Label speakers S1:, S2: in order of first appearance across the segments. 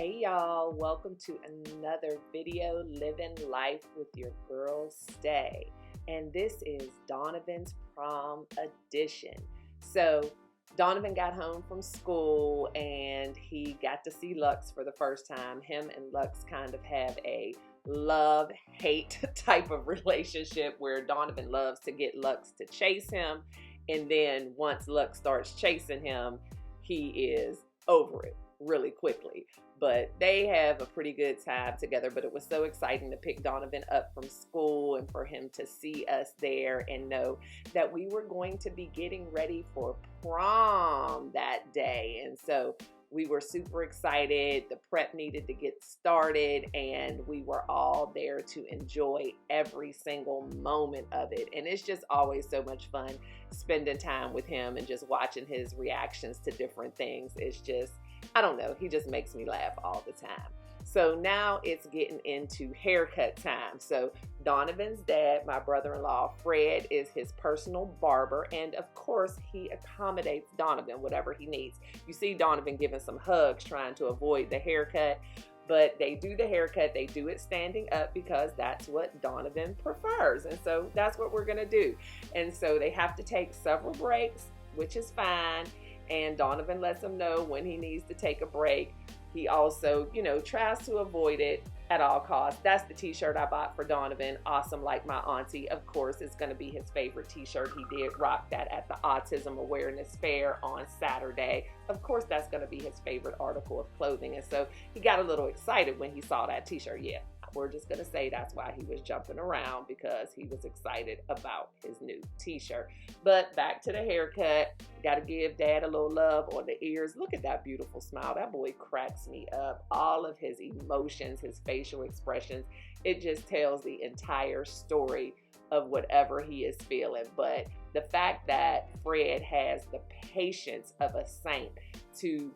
S1: Hey y'all, welcome to another video, Living Life with Your Girl Stay. And this is Donovan's Prom edition. So Donovan got home from school and he got to see Lux for the first time. Him and Lux kind of have a love-hate type of relationship where Donovan loves to get Lux to chase him. And then once Lux starts chasing him, he is over it really quickly. But they have a pretty good time together. But it was so exciting to pick Donovan up from school and for him to see us there and know that we were going to be getting ready for prom that day. And so we were super excited. The prep needed to get started and we were all there to enjoy every single moment of it. And it's just always so much fun spending time with him and just watching his reactions to different things. It's just, I don't know, he just makes me laugh all the time. So now it's getting into haircut time. So Donovan's dad, my brother-in-law, Fred, is his personal barber. And of course, he accommodates Donovan, whatever he needs. You see Donovan giving some hugs, trying to avoid the haircut. But they do the haircut, they do it standing up because that's what Donovan prefers. And so that's what we're gonna do. And so they have to take several breaks, which is fine. And Donovan lets him know when he needs to take a break. He also, tries to avoid it at all costs. That's the t-shirt I bought for Donovan. Awesome Like My Auntie. Of course, it's going to be his favorite t-shirt. He did rock that at the Autism Awareness Fair on Saturday. Of course, that's going to be his favorite article of clothing. And so he got a little excited when he saw that t-shirt. Yeah, we're just going to say that's why he was jumping around, because he was excited about his new t-shirt. But back to the haircut. Got to give Dad a little love on the ears. Look at that beautiful smile. That boy cracks me up. All of his emotions, his facial expressions, it just tells the entire story of whatever he is feeling. But the fact that Fred has the patience of a saint to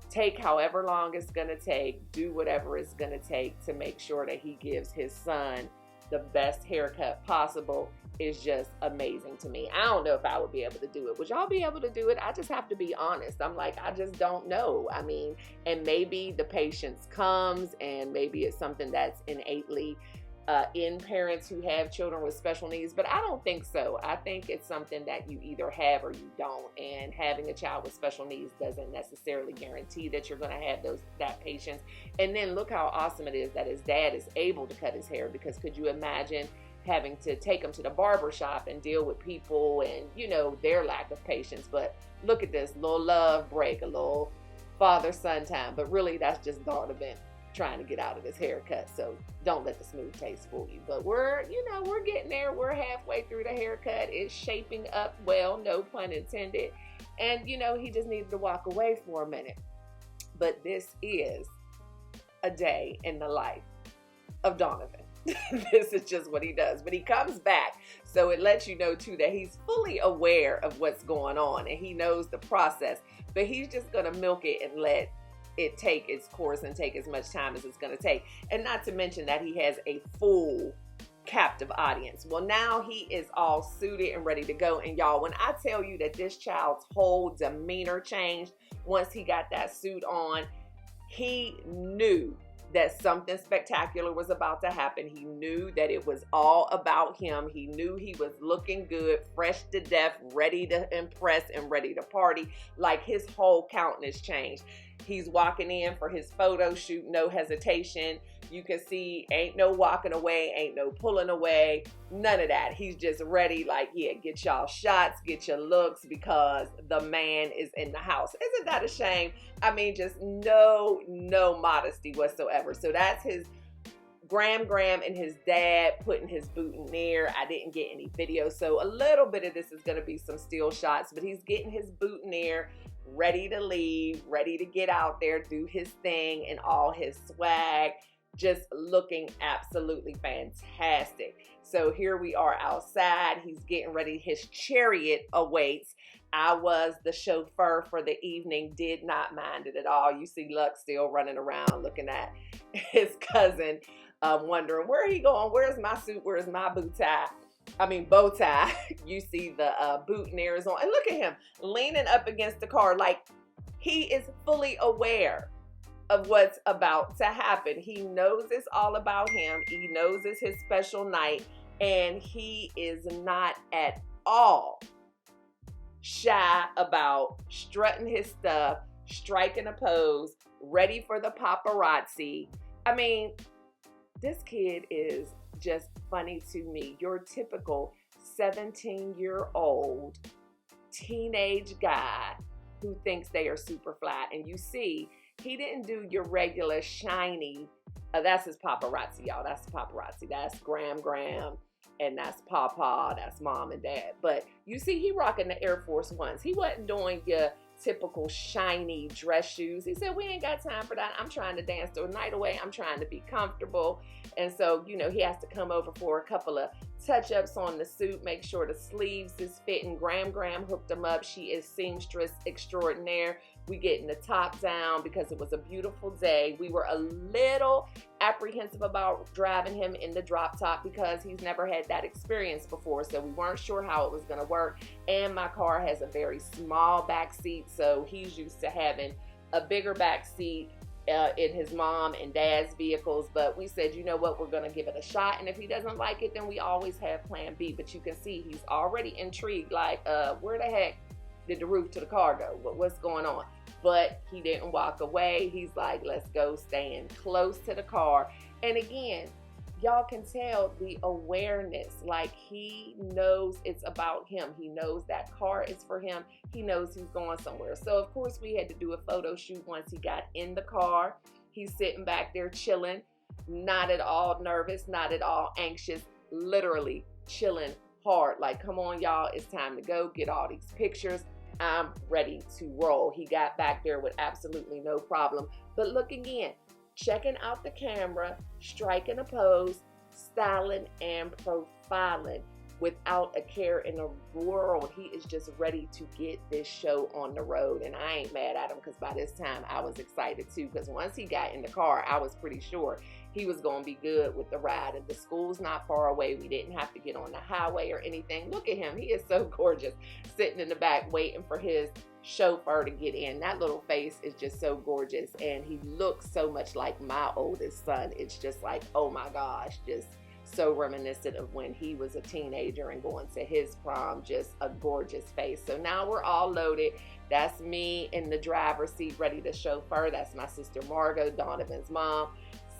S1: take however long it's going to take, do whatever it's going to take to make sure that he gives his son the best haircut possible is just amazing to me. I don't know if I would be able to do it. Would y'all be able to do it? I just have to be honest. I'm like, I just don't know. I mean, and maybe the patience comes and maybe it's something that's innately in parents who have children with special needs, but I don't think so. I think it's something that you either have or you don't, and having a child with special needs doesn't necessarily guarantee that you're going to have that patience. And then look how awesome it is that his dad is able to cut his hair, because could you imagine having to take him to the barber shop and deal with people and, their lack of patience? But look at this little love break, a little father-son time, but really that's just Donovan trying to get out of his haircut. So don't let the smooth taste fool you. But we're getting there. We're halfway through the haircut. It's shaping up well, no pun intended. And he just needed to walk away for a minute. But this is a day in the life of Donovan. This is just what he does. But he comes back. So it lets you know too that he's fully aware of what's going on and he knows the process. But he's just gonna milk it and let it take its course and take as much time as it's going to take. And not to mention that he has a full captive audience. Well, now he is all suited and ready to go. And y'all, when I tell you that this child's whole demeanor changed once he got that suit on, he knew that something spectacular was about to happen. He knew that it was all about him. He knew he was looking good, fresh to death, ready to impress and ready to party. Like his whole countenance changed. He's walking in for his photo shoot, no hesitation. You can see ain't no walking away, ain't no pulling away, none of that. He's just ready, like, yeah, get y'all shots, get your looks, because the man is in the house. Isn't that a shame? I mean, just no modesty whatsoever. So that's his Graham and his dad putting his boutonniere. I didn't get any video, so a little bit of this is going to be some still shots, but he's getting his boutonniere, ready to leave, ready to get out there, do his thing and all his swag, just looking absolutely fantastic. So here we are outside. He's getting ready. His chariot awaits. I was the chauffeur for the evening, did not mind it at all. You see Lux still running around looking at his cousin, wondering, where he going? Where's my suit? Where's my bow tie? You see the boutonniere is on. And look at him leaning up against the car like he is fully aware of what's about to happen. He knows it's all about him. He knows it's his special night, and he is not at all shy about strutting his stuff, striking a pose, ready for the paparazzi. I mean, this kid is just funny to me. Your typical 17-year-old teenage guy who thinks they are super fly. And you see, he didn't do your regular shiny, that's his paparazzi, y'all. That's paparazzi. That's Graham, and that's Papa, that's Mom and Dad. But you see, he rocking the Air Force Ones. He wasn't doing your typical shiny dress shoes. He said, we ain't got time for that. I'm trying to dance the night away. I'm trying to be comfortable. And so, you know, he has to come over for a couple of touch-ups on the suit, make sure the sleeves is fitting. Graham hooked him up. She is seamstress extraordinaire. We getting the top down because it was a beautiful day. We were a little apprehensive about driving him in the drop top because he's never had that experience before. So we weren't sure how it was going to work. And my car has a very small back seat, so he's used to having a bigger back seat in his mom and dad's vehicles. But we said, you know what, we're going to give it a shot. And if he doesn't like it, then we always have plan B. But you can see he's already intrigued, like, where the heck did the roof to the car go? What's going on? But he didn't walk away. He's like, let's go, stand close to the car. And again, y'all can tell the awareness, like he knows it's about him. He knows that car is for him. He knows he's going somewhere. So of course we had to do a photo shoot once he got in the car. He's sitting back there chilling, not at all nervous, not at all anxious, literally chilling hard. Like, come on, y'all, it's time to go get all these pictures. I'm ready to roll. He got back there with absolutely no problem. But look again, checking out the camera, striking a pose, styling and profiling without a care in the world. He is just ready to get this show on the road. And I ain't mad at him because by this time I was excited too, because once he got in the car, I was pretty sure he was going to be good with the ride. And the school's not far away. We didn't have to get on the highway or anything. Look at him. He is so gorgeous, sitting in the back waiting for his chauffeur to get in. That little face is just so gorgeous, and he looks so much like my oldest son. It's just like, oh my gosh, just so reminiscent of when he was a teenager and going to his prom. Just a gorgeous face. So now we're all loaded. That's me in the driver's seat ready to chauffeur. That's my sister Margot, Donovan's mom,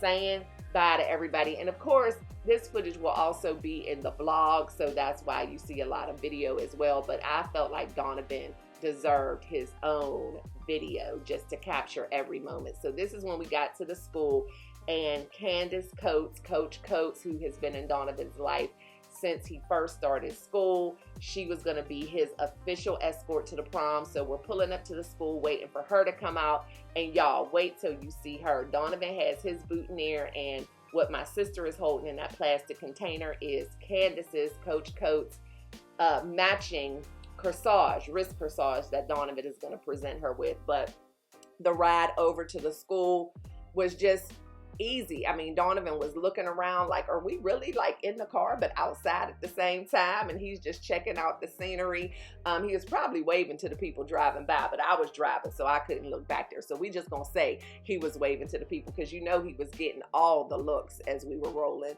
S1: saying bye to everybody. And of course, this footage will also be in the vlog, so that's why you see a lot of video as well. But I felt like Donovan deserved his own video just to capture every moment. So this is when we got to the school, and Candace Coates, Coach Coates, who has been in Donovan's life since he first started school, she was going to be his official escort to the prom. So we're pulling up to the school waiting for her to come out, and y'all, wait till you see her. Donovan has his boutonniere, and what my sister is holding in that plastic container is Candace's, Coach Coates, matching corsage, wrist corsage that Donovan is going to present her with. But the ride over to the school was just easy. I mean, Donovan was looking around like, are we really like in the car but outside at the same time? And he's just checking out the scenery. He was probably waving to the people driving by, but I was driving, so I couldn't look back there. So we just gonna say he was waving to the people, because you know he was getting all the looks as we were rolling,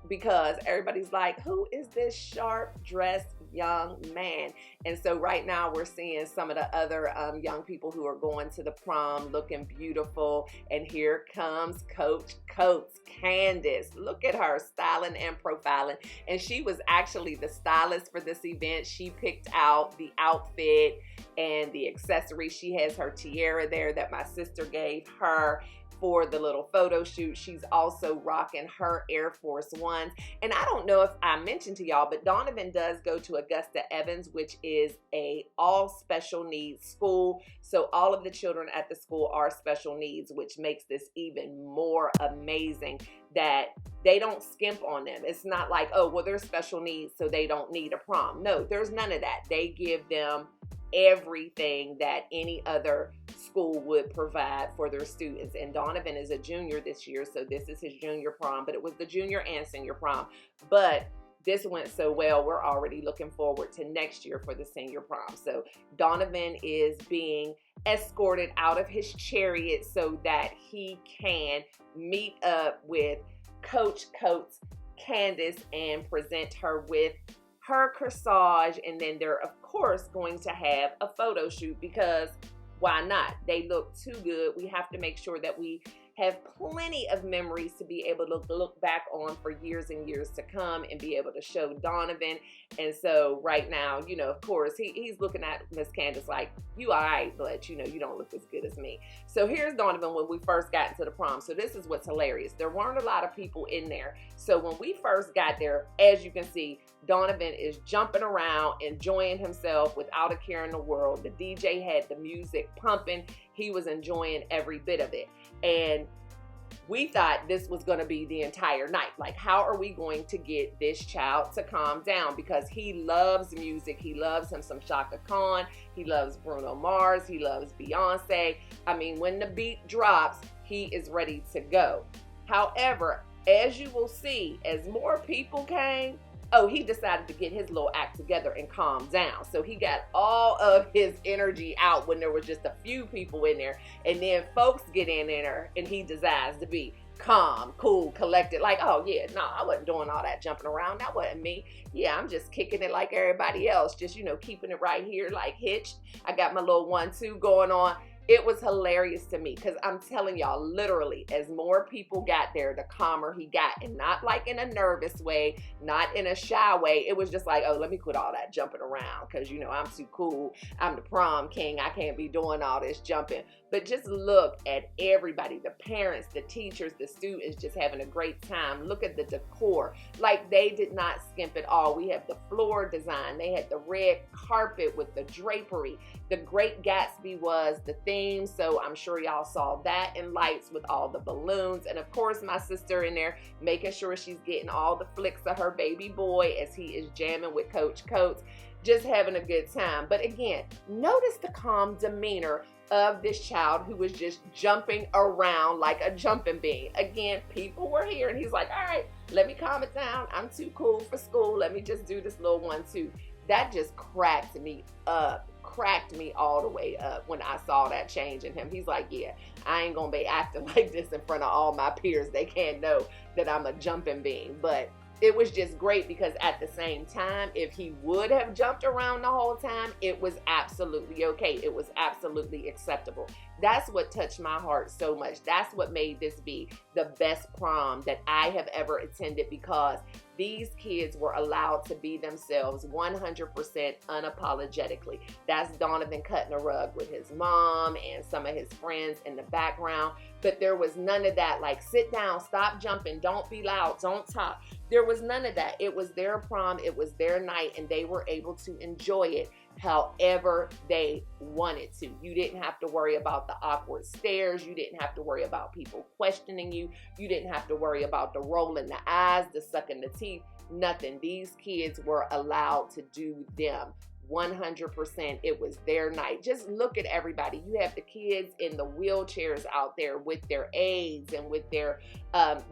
S1: because everybody's like, who is this sharp dressed young man? And so right now we're seeing some of the other young people who are going to the prom looking beautiful. And here comes Coach Coates, Candace. Look at her styling and profiling. And she was actually the stylist for this event. She picked out the outfit and the accessories. She has her tiara there that my sister gave her for the little photo shoot. She's also rocking her Air Force Ones. And I don't know if I mentioned to y'all, but Donovan does go to Augusta Evans, which is a all special needs school. So all of the children at the school are special needs, which makes this even more amazing that they don't skimp on them. It's not like, oh, well, they're special needs, so they don't need a prom. No, there's none of that. They give them everything that any other school would provide for their students. And Donovan is a junior this year, so this is his junior prom, but it was the junior and senior prom. But this went so well, we're already looking forward to next year for the senior prom. So Donovan is being escorted out of his chariot so that he can meet up with Coach Coates, Candace, and present her with her corsage. And then they're, of course, going to have a photo shoot, because why not? They look too good. We have to make sure that we have plenty of memories to be able to look back on for years and years to come and be able to show Donovan. And so right now, you know, of course, he's looking at Miss Candace like, you all right, but you know, you don't look as good as me. So here's Donovan when we first got into the prom. So this is what's hilarious. There weren't a lot of people in there. So when we first got there, as you can see, Donovan is jumping around, enjoying himself without a care in the world. The DJ had the music pumping. He was enjoying every bit of it. And we thought this was going to be the entire night. Like, how are we going to get this child to calm down? Because he loves music. He loves him some Shaka Khan. He loves Bruno Mars. He loves Beyonce. I mean, when the beat drops, he is ready to go. However, as you will see, as more people came, he decided to get his little act together and calm down. So he got all of his energy out when there was just a few people in there. And then folks get in there and he decides to be calm, cool, collected. Like, oh yeah, no, I wasn't doing all that jumping around. That wasn't me. Yeah, I'm just kicking it like everybody else. Just, you know, keeping it right here like hitched. I got my little 1-2 going on. It was hilarious to me, because I'm telling y'all, literally, as more people got there, the calmer he got. And not like in a nervous way, not in a shy way. It was just like, oh, let me quit all that jumping around, because, you know, I'm too cool. I'm the prom king. I can't be doing all this jumping. But just look at everybody, the parents, the teachers, the students, just having a great time. Look at the decor. Like, they did not skimp at all. We have the floor design. They had the red carpet with the drapery. The Great Gatsby was the theme, so I'm sure y'all saw that, in lights with all the balloons. And of course, my sister in there making sure she's getting all the flicks of her baby boy as he is jamming with Coach Coates, just having a good time. But again, notice the calm demeanor of this child who was just jumping around like a jumping bean. Again, people were here and he's like, all right, let me calm it down. I'm too cool for school. Let me just do this little 1-2. That just cracked me up. Cracked me all the way up when I saw that change in him. He's like, yeah, I ain't gonna be acting like this in front of all my peers. They can't know that I'm a jumping bean. But it was just great, because at the same time, if he would have jumped around the whole time, it was absolutely okay. It was absolutely acceptable. That's what touched my heart so much. That's what made this be the best prom that I have ever attended, because these kids were allowed to be themselves 100% unapologetically. That's Donovan cutting a rug with his mom and some of his friends in the background. But there was none of that, like, sit down, stop jumping, don't be loud, don't talk. There was none of that. It was their prom, it was their night, and they were able to enjoy it however they wanted to. You didn't have to worry about the awkward stares. You didn't have to worry about people questioning you. You didn't have to worry about the rolling the eyes, the sucking the teeth, nothing. These kids were allowed to do them 100%. It was their night. Just look at everybody. You have the kids in the wheelchairs out there with their aides and with their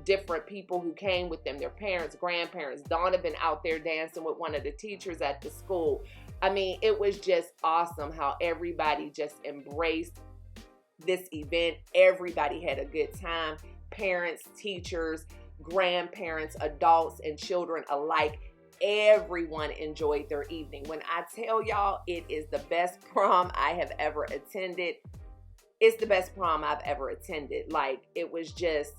S1: different people who came with them, their parents, grandparents. Donovan out there dancing with one of the teachers at the school. I mean, it was just awesome how everybody just embraced this event. Everybody had a good time. Parents, teachers, grandparents, adults, and children alike. Everyone enjoyed their evening. When I tell y'all it is the best prom I have ever attended, it's the best prom I've ever attended. Like, it was just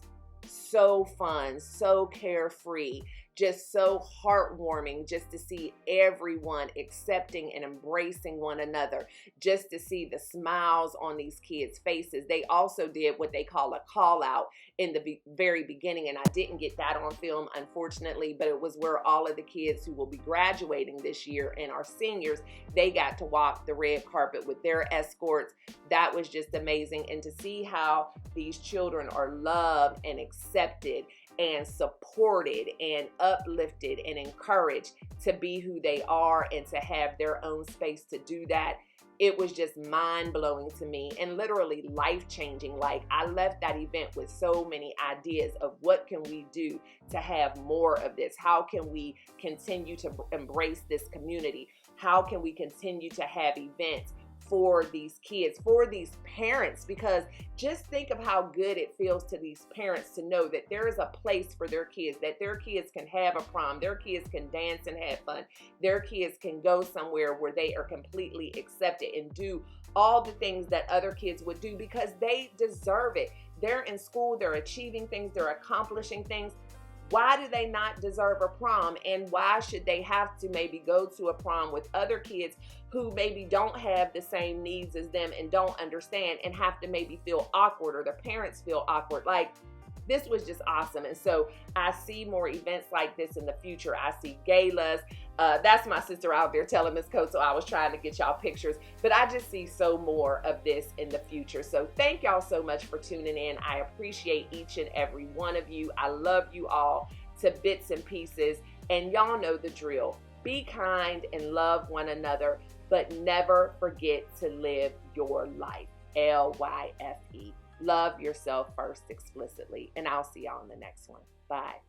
S1: so fun, so carefree, just so heartwarming, just to see everyone accepting and embracing one another, just to see the smiles on these kids' faces. They also did what they call a call out in the very beginning, and I didn't get that on film, unfortunately, but it was where all of the kids who will be graduating this year and our seniors, they got to walk the red carpet with their escorts. That was just amazing. And to see how these children are loved and accepted and supported and uplifted and encouraged to be who they are and to have their own space to do that. it was just mind-blowing to me and literally life-changing. Like, I left that event with so many ideas of what can we do to have more of this? How can we continue to embrace this community? How can we continue to have events for these kids, for these parents? Because just think of how good it feels to these parents to know that there is a place for their kids, that their kids can have a prom, their kids can dance and have fun, their kids can go somewhere where they are completely accepted and do all the things that other kids would do, because they deserve it. They're in school, they're achieving things, they're accomplishing things. Why do they not deserve a prom? And why should they have to maybe go to a prom with other kids who maybe don't have the same needs as them and don't understand, and have to maybe feel awkward, or their parents feel awkward? Like, this was just awesome. And so I see more events like this in the future. I see galas. That's my sister out there telling Miss Coates, so I was trying to get y'all pictures. But I just see so more of this in the future. So thank y'all so much for tuning in. I appreciate each and every one of you. I love you all to bits and pieces. And y'all know the drill. Be kind and love one another, but never forget to live your life. LYFE. Love yourself first explicitly. And I'll see y'all in the next one. Bye.